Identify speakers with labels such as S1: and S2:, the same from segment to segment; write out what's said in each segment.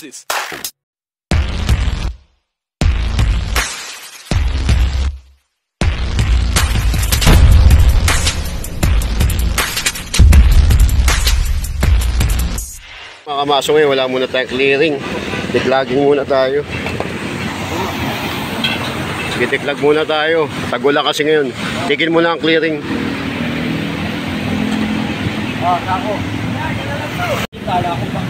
S1: this.
S2: Mga kamaso ngayon, wala muna tayong clearing. Tiklogging muna tayo. Sige, tiklag muna tayo. Tagula kasi ngayon. Tigil muna ang clearing.
S3: Ako. Kala ko pa.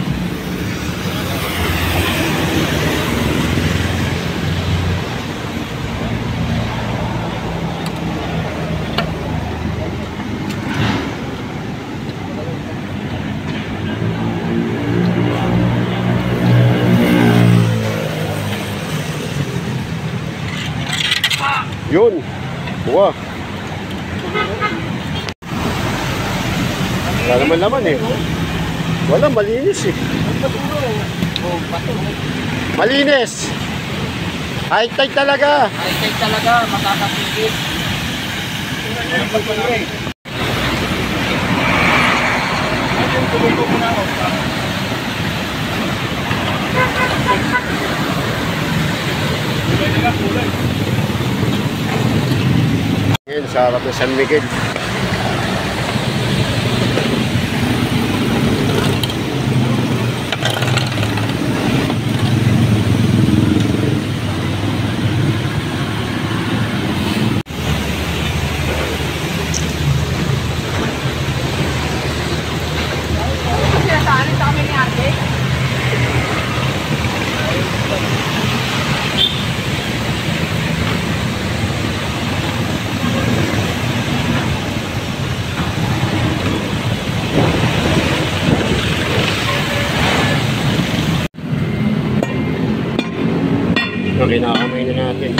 S2: Yun. Buwa. Wala naman laman eh. Wala, malinis eh. Malinis. High-tech talaga.
S3: High-tech talaga, makakapigil.
S2: Ngayon, sa harap ng San Miguel. Kinakamay na natin.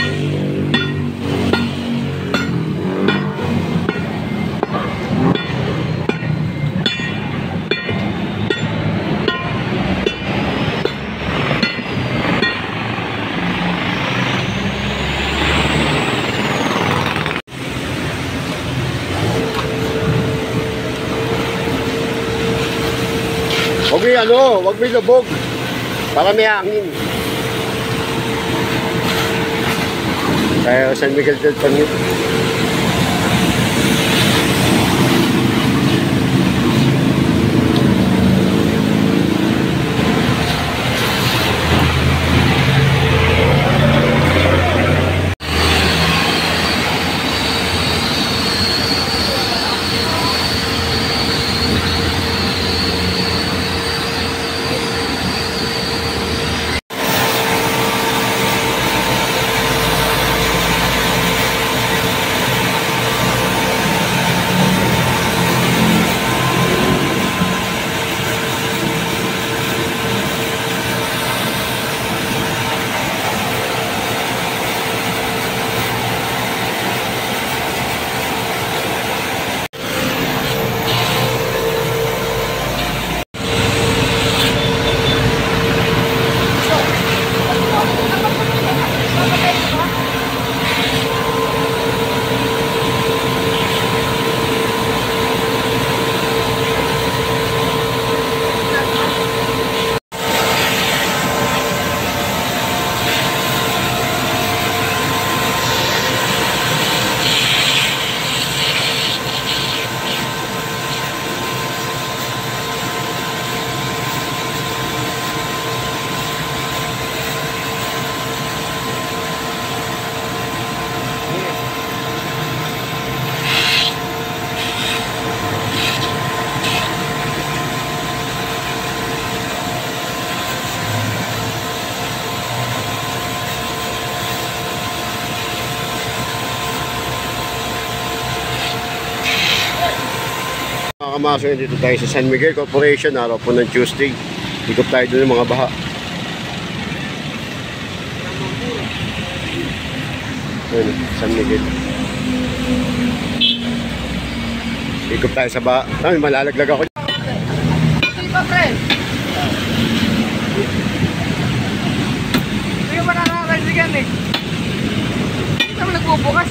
S2: Huwag may lubog para may hangin. Kaya San Miguel del Pangit. Mga kamaso, dito tayo sa San Miguel Corporation, araw po ng Tuesday. Ikot tayo doon ng mga baha. Ayun, San Miguel. Ikot tayo sa baha. Ay, malalaglag ako.
S3: Hindi pa, friend. Hindi ka makakakasigan eh. Hindi naman nagbubukas.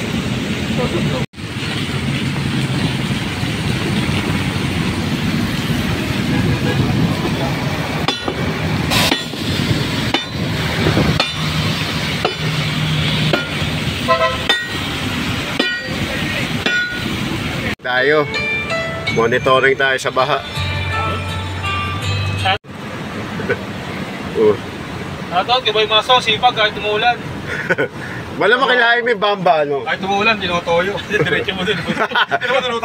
S2: Tayo. Monitoring tayo sa baha.
S1: Nakataon, kaya ba yung mga sipag kahit umuulan?
S2: Wala makilahin may bamba, ano?
S1: Kahit umuulan, tinotoyo. Diretso mo dun.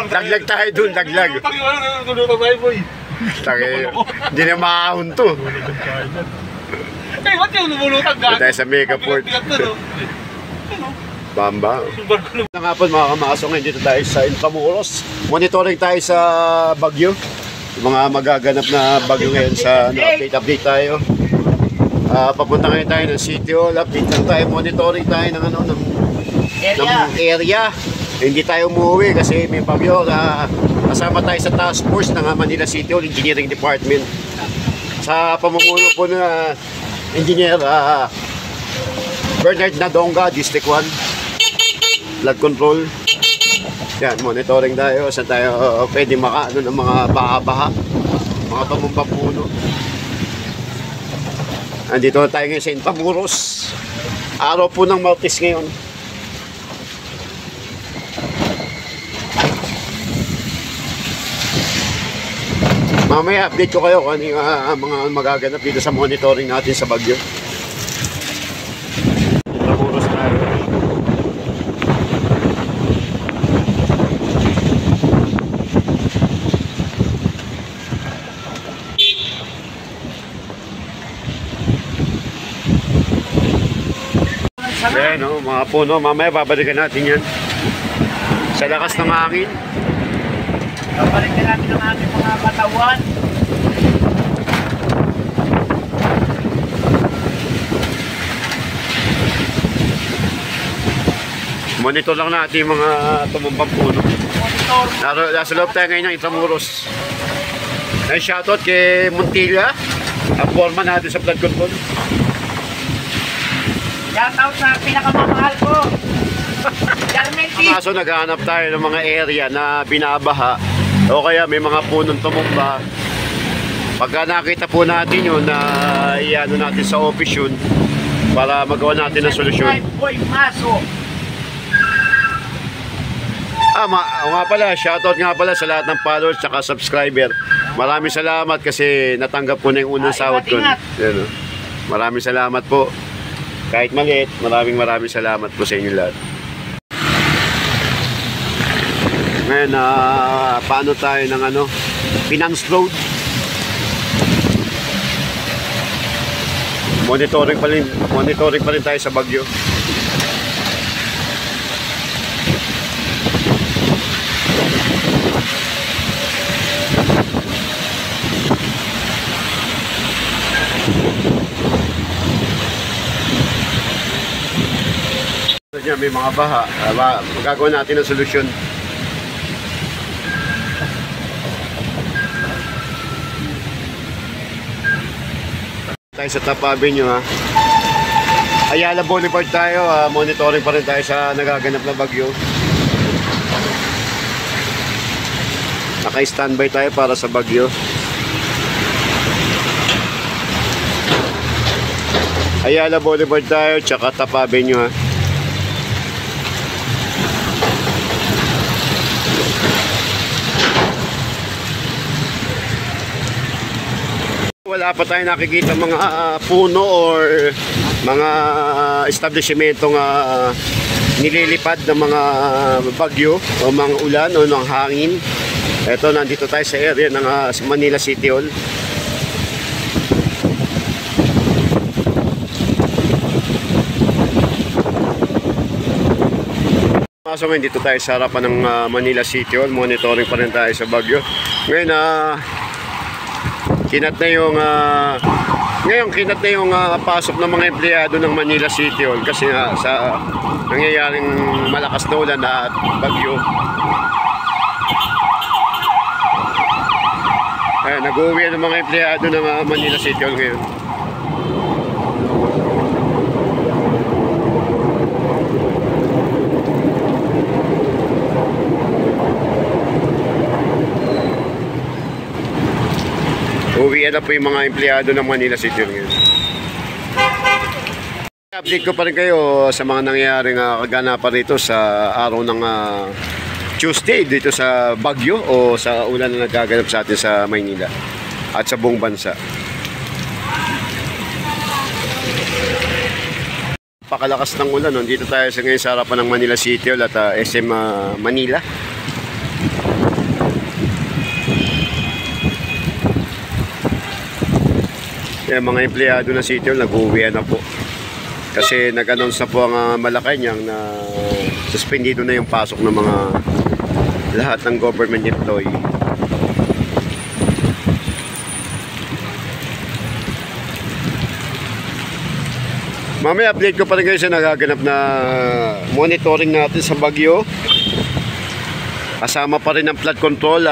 S2: Daglag tayo dun, daglag.
S1: Nulutang tayo, boy.
S2: Hindi na maahon to.
S1: Eh, ba't yung lumulutang gago?
S2: Tayo sa Megaport. Bamba. Nga po mga kamakasong, dito tayo sa Intramuros. Monitoring tayo sa bagyo. Yung mga magaganap na bagyo ngayon sa update tayo. Papunta ngayon tayo ng City Hall. Update lang tayo, monitoring tayo ng area. Hindi tayo umuwi kasi may bagyo. Kasama tayo sa task force ng Manila City Hall Engineering Department. Sa pamumuno po na Engineer Bernard Nadonga, District 1. Flood control. Yan, monitoring tayo. Saan tayo pwede makaano ng mga baha-baha, mga pamumbapuno. Andito tayo ngayon sa Intramuros. Araw po ng Martes ngayon. Mamaya update ko kayo kung ano yung mga magaganap dito sa monitoring natin sa bagyo. Intramuros tayo. Ayan, no, mga puno, mamaya babalikan natin yan. Sa lakas ng hangin.
S3: Babalikan natin ang ating mga katawan.
S2: Monitor lang natin yung mga tumumbang puno. Nasa loob tayo ngayon ng Intramuros. Ay, shoutout kay Montilla, ang foreman natin sa flood control.
S3: Shoutout sa pinakamamahal ko. Jarmenti.
S2: Kaso naghahanap tayo ng mga area na binabaha o kaya may mga punong tumumba. Pagka nakita po natin yun, na iano natin sa office yun para magawa natin ng solusyon.
S3: Boy Maso.
S2: O nga pala, shoutout nga pala sa lahat ng followers at subscriber. Maraming salamat kasi natanggap ko na yung unang sahod ko. Yan, o. Maraming salamat po. Kahit maliit, maraming salamat po sa inyo lahat. Ngayon, paano tayo ng Finance Road? Monitoring pa rin tayo sa bagyo. May mga baha, magagawa natin ng solusyon. Tayo sa Top Avenue, ha. Ayala Boulevard tayo, monitoring pa rin tayo sa nagaganap na bagyo. Naka-standby tayo para sa bagyo. Ayala Boulevard tayo, tsaka Top Avenue, ha. Wala pa tayo nakikita mga puno or mga establishmentong nililipad ng mga bagyo o mga ulan o ng hangin. Ito, nandito tayo sa area ng Manila City Hall. So ngayon dito tayo sa harapan ng Manila City Hall. Monitoring pa rin tayo sa bagyo. Ngayon kinat na yung pasok ng mga empleyado ng Manila City Hall kasi sa nangyayaring malakas na ulan at bagyo. Nag-uwi ng mga empleyado ng Manila City Hall ngayon. Uwi na po yung mga empleyado ng Manila City ngayon. Update ko pa rin kayo sa mga nangyayaring kaganapan rito sa araw ng Tuesday dito sa Baguio o sa ulan na nagaganap sa atin sa Maynila at sa buong bansa. Pakalakas ng ulan, no? Dito tayo sa ngayon sa harapan ng Manila City Hall at SM Manila. Yan, mga empleyado ng City Hall nag-uwian na po. Kasi nag-announce na po ang Malacanang na suspendido na yung pasok ng mga lahat ng government employee. Mamaya update ko pa rin kayo sa nagaganap na monitoring natin sa Baguio. Kasama pa rin ang flood control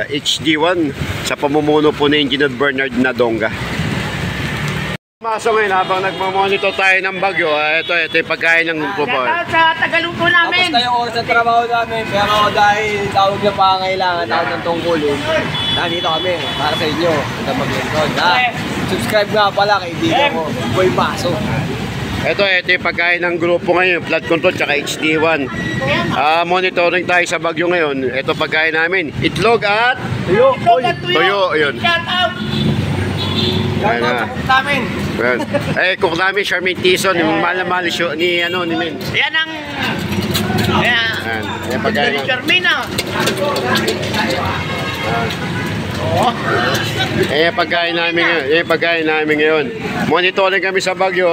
S2: HD1 sa pamumuno po ni Engineer Bernard Nadonga. Maso ngayon habang nagmamonitor tayo ng Baguio, ito yung pagkain ng grupo.
S3: Shoutout sa tagaluto namin.
S4: Tapos tayong oras sa trabaho namin, pero dahil tawag na pangangailangan, tawag ng tungkulin, nandito kami para sa inyo. Ito mag-lingkod, ha? Subscribe nga pala kay Dino ko, Boy Maso.
S2: Ito yung pagkain ng grupo ngayon, flood control tsaka HD1. Monitoring tayo sa Baguio ngayon. Ito pagkain namin, itlog at
S4: Tuyo,
S2: tuyo. Yun.
S3: Shoutout.
S2: Ayan na.
S4: namin.
S2: Well, cook namin, Charmaine Tison, yung mahal ni Min.
S3: Yan ang... Yan.
S2: Ayan, pagkain na.
S3: Charmina.
S2: Pagkain namin ngayon. Monitoring kami sa Baguio.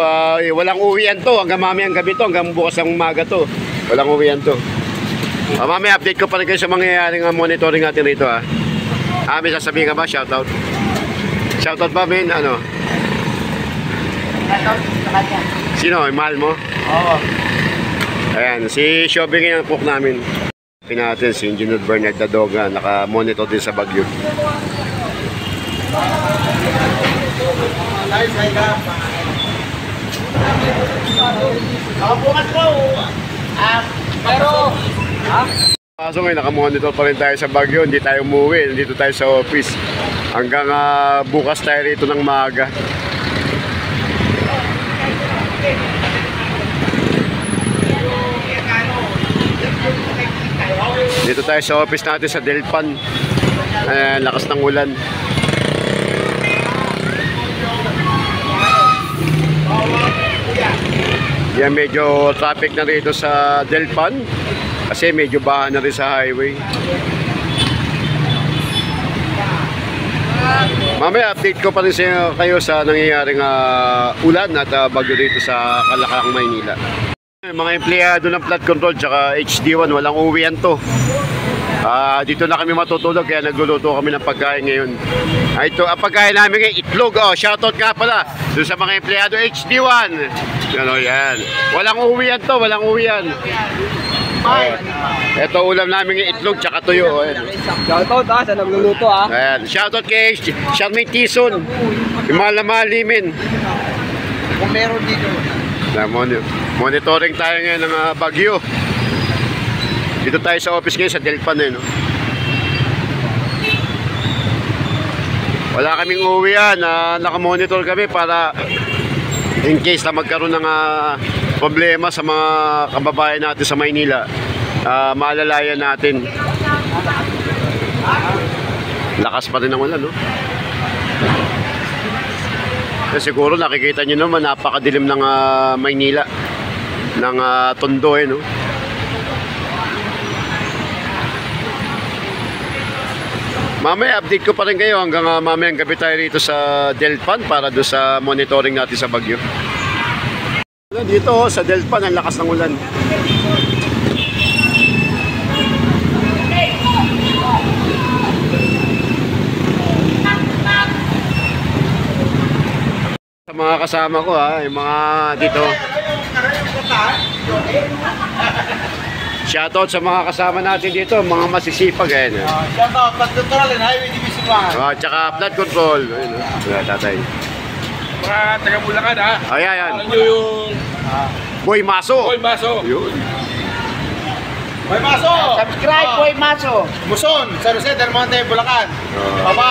S2: Walang uwian to hanggang mamayang gabi to, hanggang bukas ng umaga to. Walang uwian to. Mamaya update ko pa rin kayo sa mangyayaring monitoring natin rito, ha. May sasabihin ka ba? Shoutout. Shoutout ba, Min? Ano?
S3: Shoutout sa kanya.
S2: Sino? Yung mahal mo?
S3: Oo.
S2: Ayan, si Shobing yung cook namin. Natin si Engineer Bernard Nadonga, naka-monitor din sa Baguio.
S3: Bukas po.
S4: Pero,
S2: Kaso ngayon, naka-monitor pa rin tayo sa Baguio, hindi tayo umuwi, nandito tayo sa office. Hanggang bukas tayo rito ng maaga. Dito tayo sa office natin sa Delpan. Lakas ng ulan. Yan, medyo traffic na rito sa Delpan. Kasi medyo baha na rin sa highway. Mamaya update ko pa rin sa kayo sa nangyayaring ulan at bagyo dito sa Calacang, Maynila. Mga empleyado ng flood control tsaka HD1, walang uwian to. Dito na kami matutulog kaya nagluluto kami ng pagkain ngayon. Ito, ang pagkain namin ngayon, itlog. Shoutout nga pala doon sa mga empleyado HD1. Yan. Walang uwian to, walang uwian. Ito ulam namin ng itlog tsaka tuyo.
S4: shoutout ha, sa nagluluto ha.
S2: Ayan. Shoutout kay Charmaine Tison. Yung mahal na mahalimin.
S4: Kung meron dito.
S2: Monitoring tayo ngayon ng Baguio. Dito tayo sa office ngayon sa Delpan no? Wala kaming uwian. Nakamonitor kami para in case na magkaroon ng problema sa mga kababayan natin sa Maynila, maalalayan natin. Lakas pa rin ang ulan, no? Kasi siguro nakikita nyo naman, napakadilim ng Maynila, ng Tondo, no? Mamaya update ko pa rin kayo hanggang mamayang gabi tayo rito sa Delpan para doon sa monitoring natin sa Baguio. Dito sa Delpan, ang lakas ng ulan. Sa mga kasama ko yung mga dito. Shoutout sa mga kasama natin dito, mga masisipag
S1: Shoutout, flood control and highway division 1.
S2: Tsaka flood control. Tatay.
S1: Mga taga Bulacan ha.
S2: Ayan.
S1: Ano nyo yung
S2: Boy Maso.
S1: Boy Maso.
S2: Yun.
S1: Boy Maso.
S3: Subscribe, Boy Maso.
S1: Muson, San Jose del Monte, Bulacan. Papa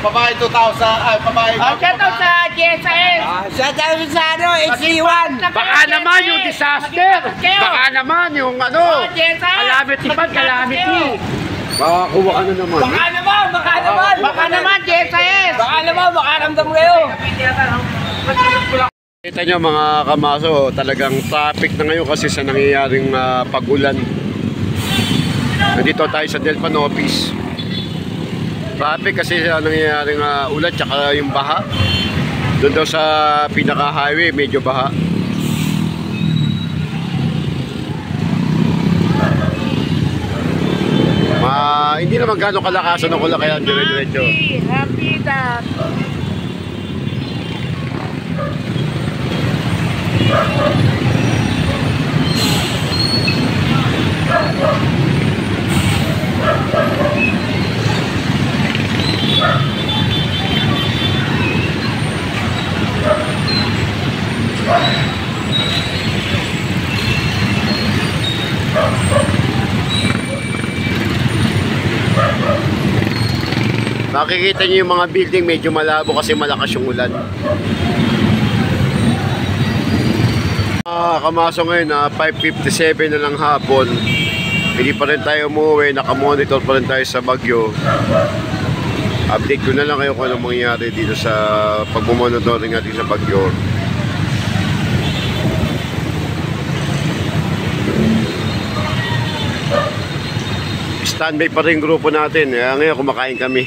S1: Babae 2,000, ay babae.
S3: Shout out sa GSIS.
S4: Shout out sa ano, HC1.
S2: Baka naman yung disaster. Baka naman yung ano. Calamity, calamity. Makakuha ka na naman.
S4: Baka naman.
S3: Baka naman, GSIS.
S4: Baka naman, makaramdam kayo.
S2: Kita nyo mga kamaso, talagang traffic na ngayon kasi sa nangyayaring pag-ulan. Nandito tayo sa Delpan office. Traffic kasi sa nangyayaring ulan tsaka yung baha. Doon daw sa pinaka-highway, medyo baha. Hindi naman gano'ng kalakasan ng ulan kaya dire-diretso.
S3: Happy that.
S2: Nakikita niyo yung mga building medyo malabo kasi malakas yung ulan. Kamaso ngayon 5:57 na lang hapon. Hindi pa rin tayo umuwi, nakamonitor pa rin tayo sa bagyo. Update ko na lang kayo kung anong mangyayari dito sa pagmumonitoring natin sa bagyo. Standby pa rin grupo natin. Ngayon kumakain kami.